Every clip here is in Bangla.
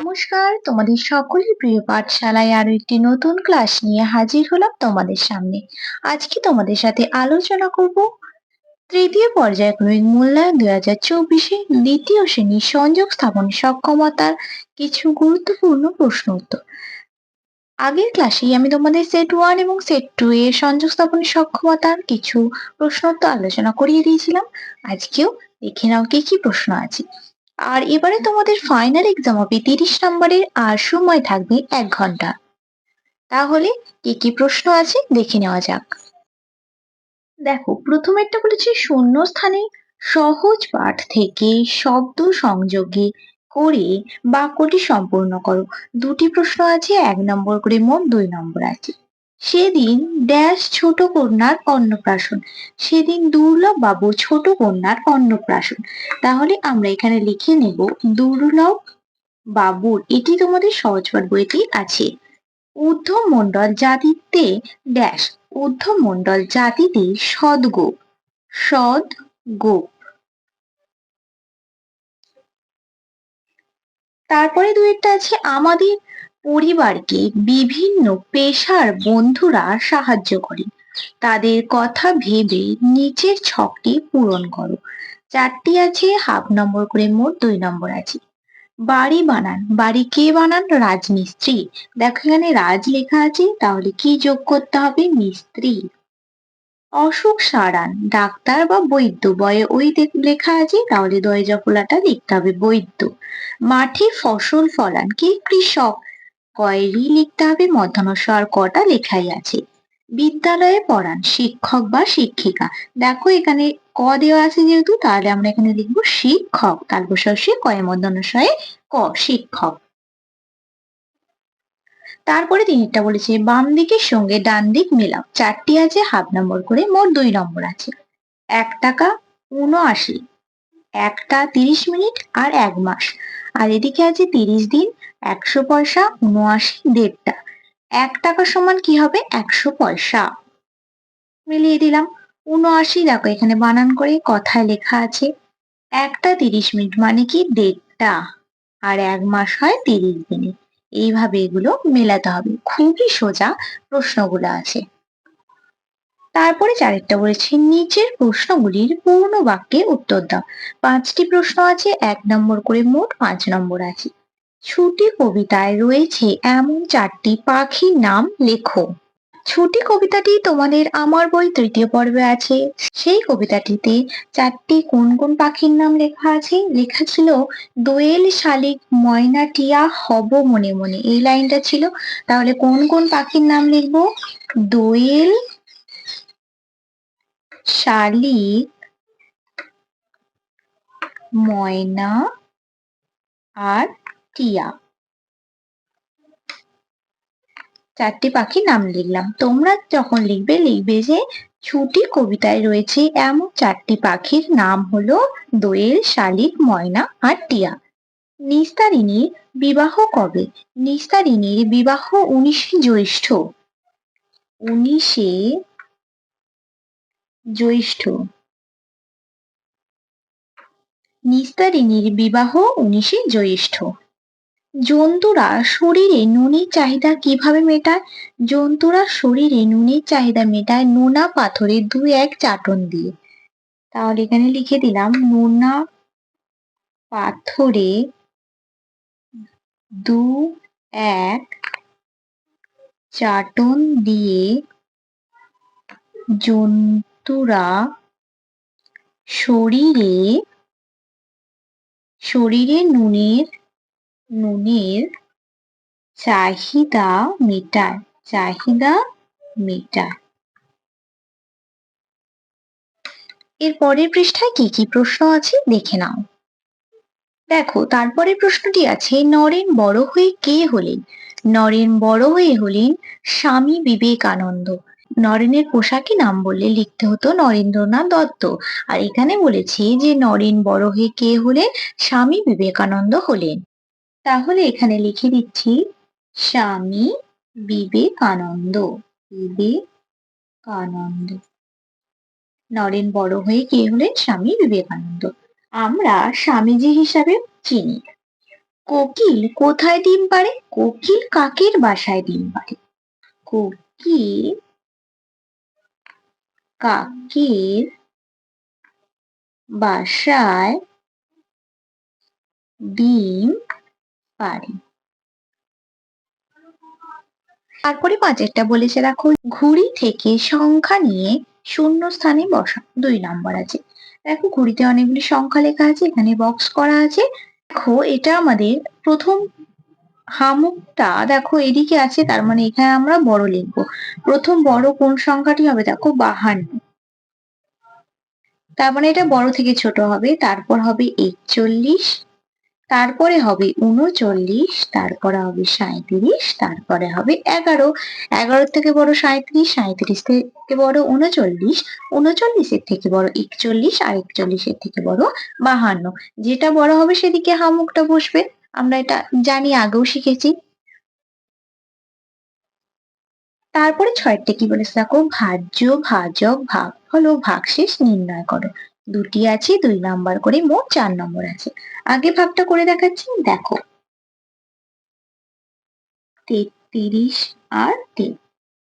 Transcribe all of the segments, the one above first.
নমস্কার, তোমাদের সকলের প্রিয় পাঠশালায় আরো একটি নতুন ক্লাস নিয়ে হাজির হলাম তোমাদের সামনে। আজকে তোমাদের সাথে আলোচনা করব তৃতীয় পর্যায়ক্রমিক মূল্যায়ন 2024 দ্বিতীয় শ্রেণীর সংযোগ স্থাপন সক্ষমতার কিছু গুরুত্বপূর্ণ প্রশ্ন উত্তর। আগের ক্লাসেই আমি তোমাদের সেট 1 এবং সেট 2 এর সংযোগ স্থাপন সক্ষমতার কিছু প্রশ্ন উত্তর আলোচনা করিয়ে দিয়েছিলাম। আজকেও দেখে নাও কি কি প্রশ্ন আছে। আর এবারে তোমাদের ফাইনাল এক্সাম হবে 30 নম্বরের, আর সময় থাকবে 1 ঘন্টা। তাহলে কি কি প্রশ্ন আছে দেখে নেওয়া যাক। দেখো, প্রথমেরটা বলেছে শূন্য স্থানে সহজ পাঠ থেকে শব্দ সংযোগে করে বাক্যটি সম্পূর্ণ করো। দুটি প্রশ্ন আছে, 1 নম্বর করে, মোট 2 নম্বর আছে। সেদিন ড্যাশ ছোট কন্যার অন্নপ্রাশন। সেদিন দুর্লভ বাবু ছোট কন্যার অন্নপ্রাশন। তাহলে আমরা এখানে লিখে নেব দুর্লভ বাবুর, এটি তোমাদের সহজপাঠ বইতেই আছে। ঊর্ধ্বমণ্ডল জাতিতে ড্যাশ, ঊর্ধ্বমণ্ডল জাতিতে সদগোপ, সদগোপ। তারপরে দুইটা আছে, আমাদের পরিবারকে বিভিন্ন পেশার বন্ধুরা সাহায্য করে, তাদের কথা ভেবে নিচের ছকটি পূরণ করো। 4টি আছে, হাফ নম্বর করে, মোট 2 নম্বর আছে। বাড়ি বানান, বাড়ি কে বানান? রাজমিস্ত্রি। দেখো এখানে রাজ লেখা আছে, তাহলে কি যোগ করতে হবে? মিস্ত্রি। অসুখ সারান, ডাক্তার বা বৈদ্য, বয়ে ওই লেখা আছে, তাহলে দয়ে জফলাটা লিখতে হবে বৈদ্য। মাঠে ফসল ফলান, কে? কৃষক, কয়েরই লিখতে হবে মধ্যাহ্নস, আর কটা লেখাই আছে। বিদ্যালয়ে পড়ান, শিক্ষক বা শিক্ষিকা। দেখো এখানে ক দেওয়া আছে যেহেতু, তাহলে আমরা এখানে লিখবো শিক্ষক, তারপর সে কয়ে মধ্যাহ্নসয়ে ক, শিক্ষক। তারপরে তিনটা বলেছে বাম দিকের সঙ্গে ডান দিক মেলাও। 4টি আছে, হাফ নম্বর করে, মোট 2 নম্বর আছে। 1 টাকা 79, একটা 30 মিনিট আর 1 মাস। আর এদিকে আছে 30 দিন, 100 পয়সা, 79 দেড়টা। 1 টাকা সমান কি হবে? 100 পয়সা। মিলিয়ে দিলাম। 79 দেখো এখানে বানান করে কথায় লেখা আছে। একটা 30 মিনিট মানে কি? দেড়টা। আর 1 মাস হয় 30 দিনে। এইভাবে এগুলো মেলাতে হবে। খুবই সোজা প্রশ্নগুলো আছে। তারপরে 4টা বলেছে নিচের প্রশ্নগুলির পূর্ণ বাক্যে উত্তর দাও। 5টি প্রশ্ন আছে, 1 নম্বর করে, মোট 5 নম্বর আছে। ছুটি কবিতায় রয়েছে এমন 4টি পাখির নাম লেখো। ছুটি কবিতাটি তোমাদের আমার বই তৃতীয় পর্বে আছে। সেই কবিতাটিতে 4টি কোন কোন পাখির নাম লেখা আছে? লেখা ছিল দোয়েল, শালিক, ময়না, টিয়া, হব মনে মনে, এই লাইনটা ছিল। তাহলে কোন কোন পাখির নাম লিখবো? দোয়েল, শালিক, ময়না আর টিয়া। 4টি পাখির নাম লিখলাম। তোমরা যখন লিখবে যে ছুটি কবিতায় রয়েছে এমন 4টি পাখির নাম হলো দোয়েল, শালিক, ময়না আর টিয়া। নিস্তারিণীর বিবাহ কবে? নিস্তারিণীর বিবাহ 19শে জ্যৈষ্ঠ। 19শে জ্যৈষ্ঠ। নিস্তারিণীর বিবাহ 19শে জ্যৈষ্ঠ। জন্তুরা শরীরে নুনের চাহিদা কিভাবে মেটায়? জন্তুরা শরীরে নুনের চাহিদা মেটায় নোনা পাথরে 2-1 চাটন দিয়ে। তাহলে এখানে লিখে দিলাম নোনা পাথরে 2-1 চাটন দিয়ে জন্তুরা শরীরে নুনের চাহিদা মেটায়। এর পরের পৃষ্ঠায় কি কি প্রশ্ন আছে দেখে নাও। দেখো, তারপরে প্রশ্নটি আছে নরেন বড় হয়ে কে হলেন? নরেন বড় হয়ে হলেন স্বামী বিবেকানন্দ। নরেনের পোশাকি নাম বললে লিখতে হতো নরেন্দ্রনাথ দত্ত। আর এখানে বলেছি যে নরেন বড় হয়ে কে হলেন? স্বামী বিবেকানন্দ হলেন। তাহলে এখানে লিখে দিচ্ছি স্বামী বিবেকানন্দ। নরেন বড় হয়ে কে হলেন? স্বামী বিবেকানন্দ। আমরা স্বামীজি হিসাবে চিনি। কোকিল কোথায় ডিম পাড়ে? কোকিল কাকের বাসায় ডিম পাড়ে। কোকিল কাকের বাসায় ডিম পাড়ে। তারপরে পাঁচেরটা বলেছে দেখো, ঘুড়ি থেকে সংখ্যা নিয়ে শূন্য স্থানে বসা। 2 নম্বর আছে। দেখো ঘুড়িতে অনেকগুলি সংখ্যা লেখা আছে, এখানে বক্স করা আছে। দেখো এটা আমাদের প্রথম হামুকটা দেখো এদিকে আছে, তার মানে এখানে আমরা বড় লিখবো। প্রথম বড় কোন সংখ্যাটি হবে? দেখো 52। তার মানে এটা বড় থেকে ছোট হবে। তারপর হবে 41, তারপরে হবে 39, তারপরে হবে 37, তারপরে হবে 11। 11 থেকে বড় 37, 37 থেকে বড় 39, 39 এর থেকে বড় 41, আর 41 এর থেকে বড় 52। যেটা বড় হবে সেদিকে হামুকটা বসবে। আমরা এটা জানি, আগেও শিখেছি। তারপরে 6টা কি বলেছে দেখো, ভাজ্য, ভাজক, ভাগফল ও ভাগশেষ নির্ণয় করো। 2টি আছে, 2 নাম্বার করে, মোট 4 নম্বর আছে। আগে ভাগটা করে দেখাচ্ছি, দেখো 33 আর 3,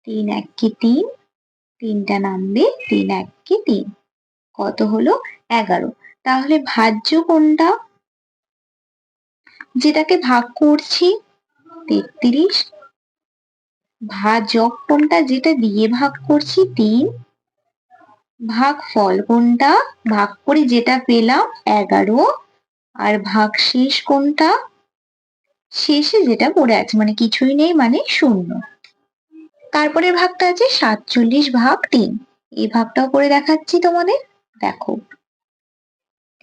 3 একে 3, 3টা নামবে, 3 একে 3, কত হলো? 11। তাহলে ভাজ্য কোনটা? যেটাকে ভাগ করছি, 33। ভাজক কোনটা? যেটা দিয়ে ভাগ করছি, 3। ভাগফল কোনটা? ভাগ করে যেটা পেলাম, 11। আর ভাগশেষ কোনটা? শেষে যেটা পড়ে আছে, মানে কিছুই নেই, মানে 0। তারপরে ভাগটা আছে 47 ভাগ 3। এই ভাগটাও করে দেখাচ্ছি তোমাদের, দেখো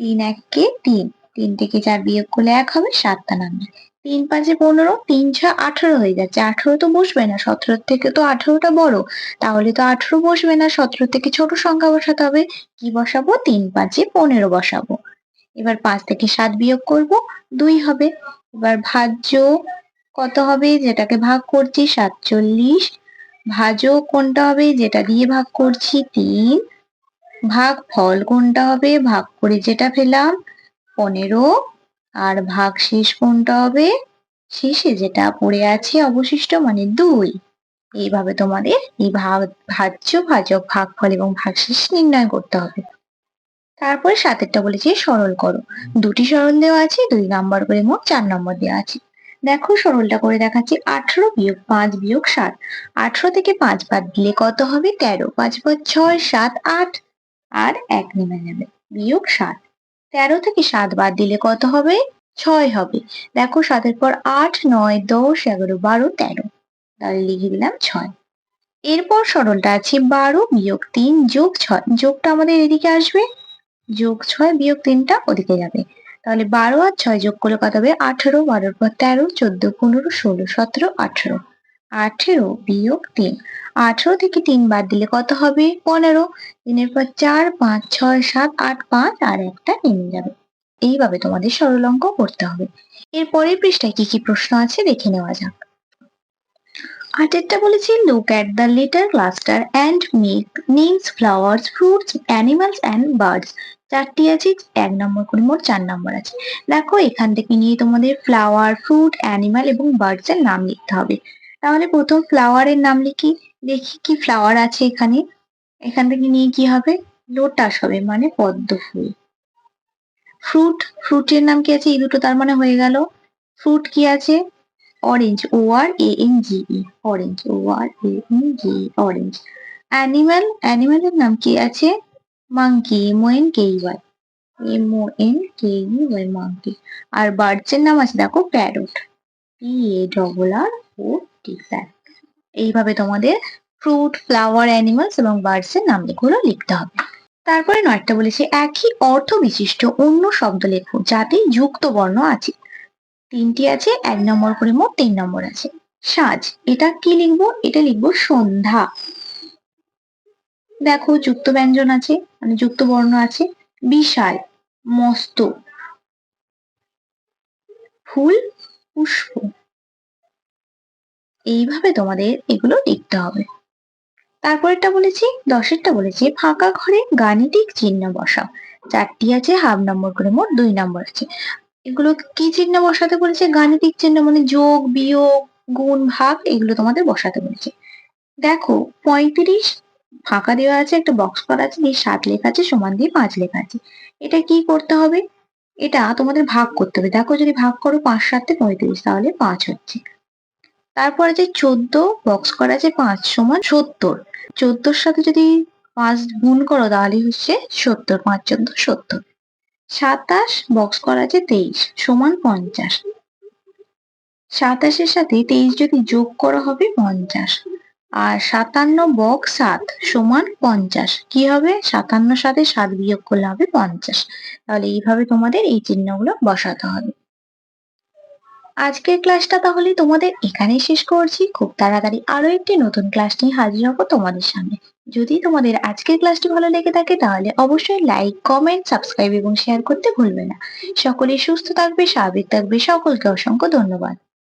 3 একে 3, 3 থেকে 4 বিয়োগ করলে 1 হবে, 7টা নামবে। 3 5 15, 3 6 18 হয়ে যাচ্ছে। 18 তো বসবে না, 17 থেকে তো 18টা বড়, তাহলে তো 18 বসবে না, 17 থেকে ছোট সংখ্যা বসাতে হবে। কি বসাবো? 3 5 15 বসাবো। এবার 5 থেকে 7 বিয়োগ করব, 2 হবে। এবার ভাজ্য কত হবে? যেটাকে ভাগ করছি, 47। ভাজক কোনটা হবে? যেটা দিয়ে ভাগ করছি, 3। ভাগফল কোনটা হবে? ভাগ করে যেটা পেলাম, 15। আর ভাগশেষ কোনটা হবে? শেষে যেটা পড়ে আছে অবশিষ্ট, মানে 2। এইভাবে তোমাদের এই ভাজ্য, ভাজক, ভাগফল এবং ভাগশেষ নির্ণয় করতে হবে। তারপরে 7এরটা বলেছে সরল করো। 2টি সরল দেওয়া আছে, 2 নাম্বার করে, মোট 4 নম্বর দেওয়া আছে। দেখো সরলটা করে দেখাচ্ছি, 18 বিয়োগ 5 বিয়োগ 7। 18 থেকে 5 বাদ দিলে কত হবে? 13। 5 5 6 7 8, আর 1 নেমে যাবে, বিয়োগ 7। 13 থেকে 7 বাদ দিলে কত হবে? 6 হবে। দেখো 7-এর পর 8 9 10 11 12 13, তাহলে লিখে দিলাম 6। এরপর সরলটা আছে 12 বিয়োগ 3 যোগ 6। যোগটা আমাদের এদিকে আসবে, যোগ 6 বিয়োগ 3টা ওদিকে যাবে। তাহলে 12 আর 6 যোগ করলে কত হবে? 18। 12-র পর 13, 14 15 16 17 18। 18 বিয়োগ 3, 18 থেকে 3 বাদ দিলে কত হবে? 15। 3-এর পর 4 5 6 7 8 5, আর একটা নেমে যাবে। এইভাবে তোমাদের সরল অঙ্ক করতে হবে। এর পরের পৃষ্ঠায় কি কি প্রশ্ন আছে দেখে নেওয়া যাক। 8-এরটা বলেছি, look at the litter cluster and make names flowers, fruits, animals and birds. 4টি আছে, 1 নম্বর করে, মোট 4 নম্বর আছে। দেখো এখান থেকে নিয়ে তোমাদের ফ্লাওয়ার, ফ্রুট, অ্যানিমাল এবং বার্ডস এর নাম লিখতে হবে। তাহলে প্রথম ফ্লাওয়ারের নাম লিখি, দেখি কি ফ্লাওয়ার আছে এখানে। এখান থেকে নিয়ে কি হবে? লোটাস হবে, মানে পদ্ম ফুল। ফ্রুট, ফ্রুটের নাম কি আছে? এই দুটো, তার মানে হয়ে গেল। ফ্রুট কি আছে? Orange, ORANGE, orange, ORANGE, orange. Animal, অ্যানিমালের নাম কি আছে? Monkey, MONKEY, MONKEY, monkey. আর বার্ডস এর নাম আছে দেখো, প্যারট, PARROT, প্যারট। এইভাবে তোমাদের ফ্রুট, ফ্লাওয়ার, অ্যানিমালস এবং বার্ডস এর নামগুলো লিখতে হবে। তারপরে 9টা বলেছে, একই অর্থ বিশিষ্ট অন্য শব্দ লেখো যাতে যুক্ত বর্ণ আছে। 3টি আছে, 1 নম্বর করে, মোট 3 নম্বর আছে। সাজ, এটা কি লিখবো? এটা লিখবো সন্ধ্যা। দেখো যুক্ত ব্যঞ্জন আছে, মানে যুক্ত বর্ণ আছে। বিশাল, মস্ত। ফুল, পুষ্প। এইভাবে তোমাদের এগুলো লিখতে হবে। তারপরেরটা বলেছি, 10-এরটা বলেছে, ফাঁকা ঘরে গাণিতিক চিহ্ন বসাও। 4টি আছে, হাফ নম্বর করে, মোট 2 নম্বর আছে। এগুলো কি চিহ্ন বসাতে বলেছে? গাণিতিক চিহ্ন, মানে যোগ, বিয়োগ, গুণ, ভাগ এগুলো তোমাদের বসাতে বলেছে। দেখো ৩৫ ফাঁকা দেওয়া আছে, একটা বক্স করা আছে, দিয়ে ৭ লেখা আছে, সমান দিয়ে ৫ লেখা আছে। এটা কি করতে হবে? এটা তোমাদের ভাগ করতে হবে। দেখো যদি ভাগ করো ৫ ৭ এ ৩৫, তাহলে ৫ হচ্ছে। তারপর আছে ১৪, বক্স করা আছে, ৫ সমান ৭০। ১৪ র সাথে যদি ৫ গুণ করো তাহলে হচ্ছে ৭০, ৫ ১৪ ৭০। ২৭, বক্স করা আছে, ২৩ সমান ৫০। ২৭ এর সাথে ২৩ যদি যোগ করা হবে ৫০। আর ৫৭ বক্স ৭ সমান ৫০। কি হবে? ৫৭ র সাথে ৭ বিয়োগ করলে হবে ৫০। তাহলে এইভাবে তোমাদের এই চিহ্নগুলো বসাতে হবে। আজকের ক্লাসটা তাহলে তোমাদের এখানেই শেষ করছি। খুব তাড়াতাড়ি আরো একটি নতুন ক্লাস নিয়ে হাজির হবো তোমাদের সামনে। যদি তোমাদের আজকের ক্লাসটি ভালো লেগে থাকে তাহলে অবশ্যই লাইক, কমেন্ট, সাবস্ক্রাইব এবং শেয়ার করতে ভুলবে না। সকলেই সুস্থ থাকবে, স্বাভাবিক থাকবে। সকলকে অসংখ্য ধন্যবাদ।